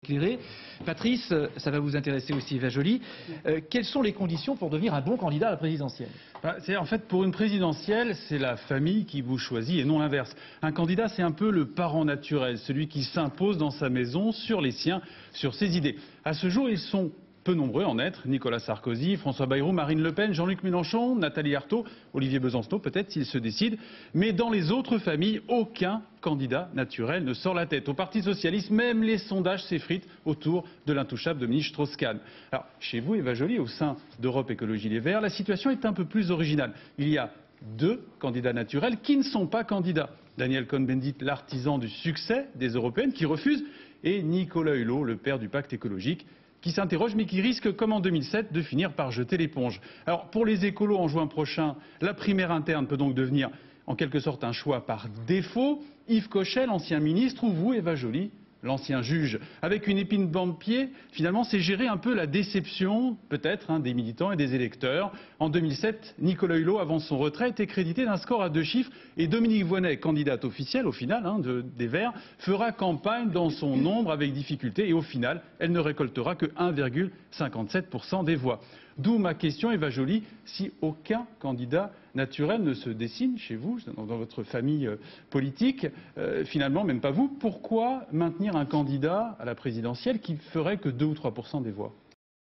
éclairé. Patrice, ça va vous intéresser aussi, Eva Joly. Quelles sont les conditions pour devenir un bon candidat à la présidentielle? En fait, pour une présidentielle, c'est la famille qui vous choisit et non l'inverse. Un candidat, c'est un peu le parent naturel, celui qui s'impose dans sa maison, sur les siens, sur ses idées. À ce jour, ils sont peu nombreux en être. Nicolas Sarkozy, François Bayrou, Marine Le Pen, Jean-Luc Mélenchon, Nathalie Arthaud, Olivier Besancenot, peut-être s'il se décide. Mais dans les autres familles, aucun candidat naturel ne sort la tête. Au Parti Socialiste, même les sondages s'effritent autour de l'intouchable Dominique Strauss-Kahn. Alors, chez vous, Eva Joly, au sein d'Europe Écologie Les Verts, la situation est un peu plus originale. Il y a 2 candidats naturels qui ne sont pas candidats. Daniel Cohn-Bendit, l'artisan du succès des Européennes, qui refuse, et Nicolas Hulot, le père du pacte écologique, qui s'interroge mais qui risque, comme en 2007, de finir par jeter l'éponge. Alors, pour les écolos, en juin prochain, la primaire interne peut donc devenir, en quelque sorte, un choix par défaut. Yves Cauchel, ancien ministre, ou vous, Eva Joly, l'ancien juge, avec une épine dans le pied, finalement, c'est gérer un peu la déception, peut-être, des militants et des électeurs. En 2007, Nicolas Hulot, avant son retrait, était crédité d'un score à 2 chiffres, et Dominique Voynet, candidate officielle, au final, des Verts, fera campagne dans son ombre avec difficulté, et au final, elle ne récoltera que 1,57% des voix. D'où ma question, Eva Joly, si aucun candidat naturel ne se dessine chez vous, dans votre famille politique, finalement, même pas vous, pourquoi maintenir un candidat à la présidentielle qui ferait que 2 ou 3% des voix?